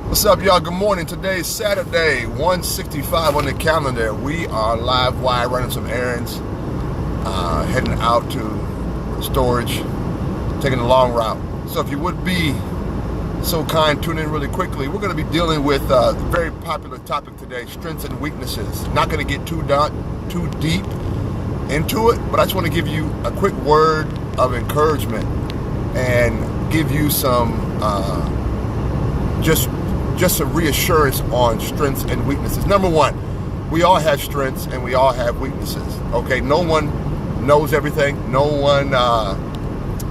What's up, y'all? Good morning. Today is Saturday, 165 on the calendar. We are live wire running some errands, heading out to storage, taking the long route. So if you would be so kind, tune in really quickly. We're going to be dealing with a very popular topic today, strengths and weaknesses. Not going to get too deep into it, but I just want to give you a quick word of encouragement and give you some just a reassurance on strengths and weaknesses. Number one, we all have strengths and we all have weaknesses. Okay, no one knows everything. No one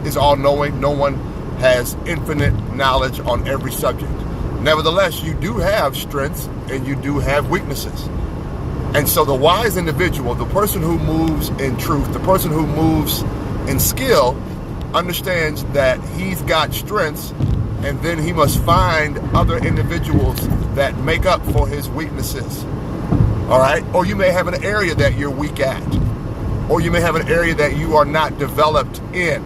is all-knowing. No one has infinite knowledge on every subject. Nevertheless, you do have strengths and you do have weaknesses. And so the wise individual, the person who moves in truth, the person who moves in skill, understands that he's got strengths, and then he must find other individuals that make up for his weaknesses. All right? Or you may have an area that you're weak at. Or you may have an area that you are not developed in.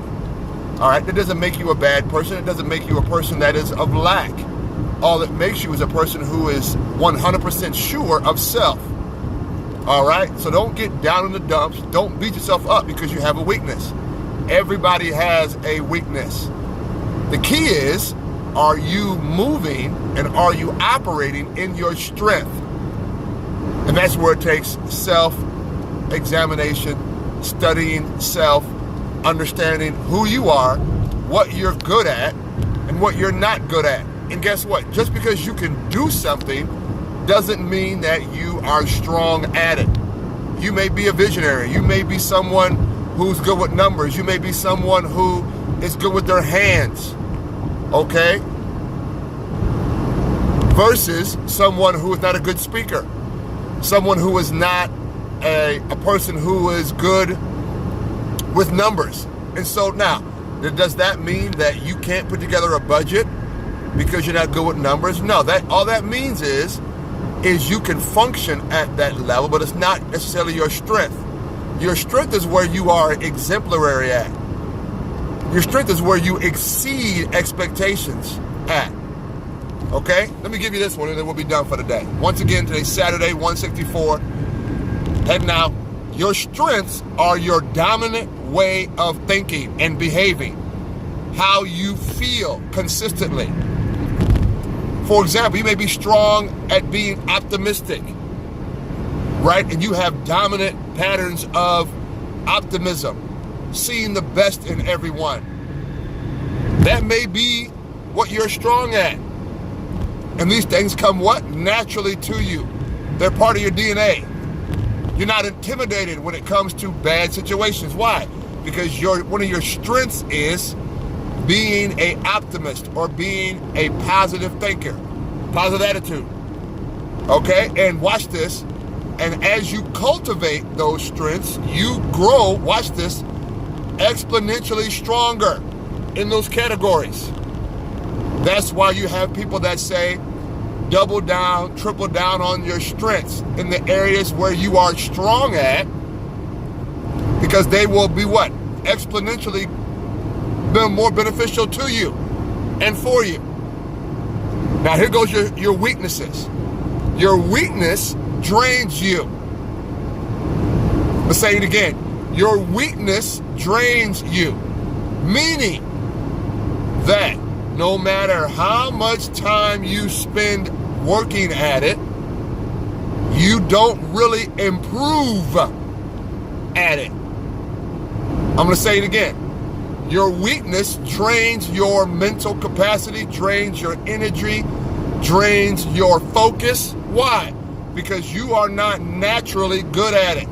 All right? That doesn't make you a bad person. It doesn't make you a person that is of lack. All that makes you is a person who is 100% sure of self. All right? So don't get down in the dumps. Don't beat yourself up because you have a weakness. Everybody has a weakness. The key is, are you moving and are you operating in your strength? And that's where it takes self-examination, studying self, understanding who you are, what you're good at, and what you're not good at. And guess what? Just because you can do something doesn't mean that you are strong at it. You may be a visionary. You may be someone who's good with numbers. You may be someone who is good with their hands. Okay? Versus someone who is not a good speaker. Someone who is not a person who is good with numbers. And so now, does that mean that you can't put together a budget because you're not good with numbers? No, all that means is you can function at that level, but it's not necessarily your strength. Your strength is where you are exemplary at. Your strength is where you exceed expectations at. Okay? Let me give you this one and then we'll be done for the day. Once again, today's Saturday, 164. Heading out. Your strengths are your dominant way of thinking and behaving. How you feel consistently. For example, you may be strong at being optimistic, right? And you have dominant patterns of optimism, seeing the best in everyone. That may be what you're strong at. And these things come what? Naturally to you. They're part of your DNA. You're not intimidated when it comes to bad situations. Why? Because one of your strengths is being an optimist or being a positive thinker, positive attitude. Okay? And watch this. And as you cultivate those strengths, you grow, watch this, exponentially stronger in those categories. That's why you have people that say, double down, triple down on your strengths in the areas where you are strong at, because they will be what? Exponentially more beneficial to you and for you. Now here goes your weaknesses. Your weakness drains you. Let's say it again. Your weakness drains you. Meaning that no matter how much time you spend working at it, you don't really improve at it. I'm going to say it again. Your weakness drains your mental capacity, drains your energy, drains your focus. Why? Because you are not naturally good at it.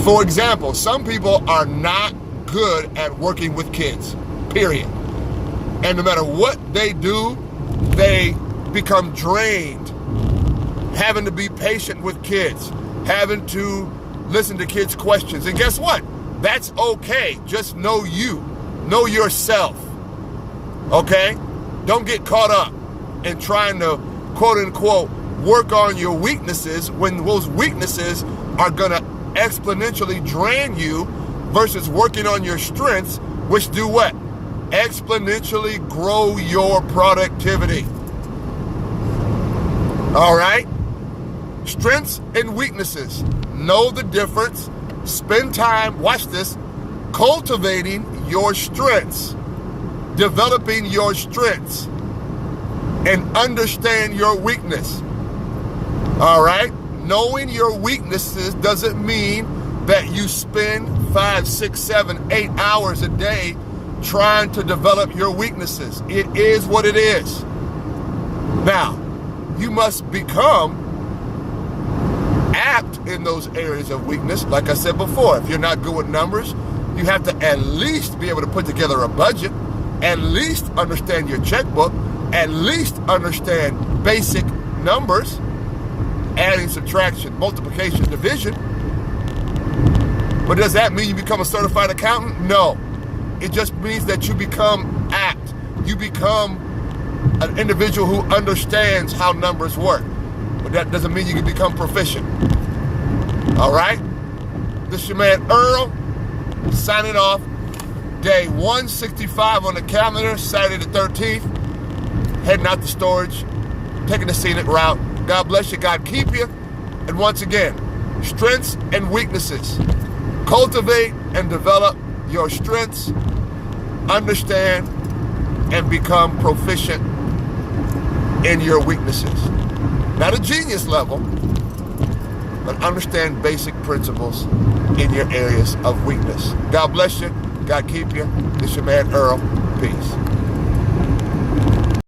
For example, some people are not good at working with kids, period. And no matter what they do, they become drained. Having to be patient with kids, having to listen to kids' questions. And guess what? That's okay. Just know you. Know yourself. Okay? Don't get caught up in trying to, quote unquote, work on your weaknesses when those weaknesses are going to exponentially drain you versus working on your strengths, which do what? exponentially grow your productivity. All right? Strengths and weaknesses. Know the difference. Spend time, watch this, cultivating your strengths, developing your strengths, and understand your weakness. All right? Knowing your weaknesses doesn't mean that you spend 5, 6, 7, 8 hours a day trying to develop your weaknesses. It is what it is. Now, you must become apt in those areas of weakness. Like I said before, if you're not good with numbers, you have to at least be able to put together a budget, at least understand your checkbook, at least understand basic numbers, adding, subtraction, multiplication, division. But does that mean you become a certified accountant? No. It just means that you become apt. You become an individual who understands how numbers work. But that doesn't mean you can become proficient. All right? This is your man Earl, signing off. Day 165 on the calendar, Saturday the 13th. Heading out to storage, taking the scenic route. God bless you. God keep you. And once again, strengths and weaknesses. Cultivate and develop your strengths. Understand and become proficient in your weaknesses. Not a genius level, but understand basic principles in your areas of weakness. God bless you. God keep you. This is your man Earl. Peace.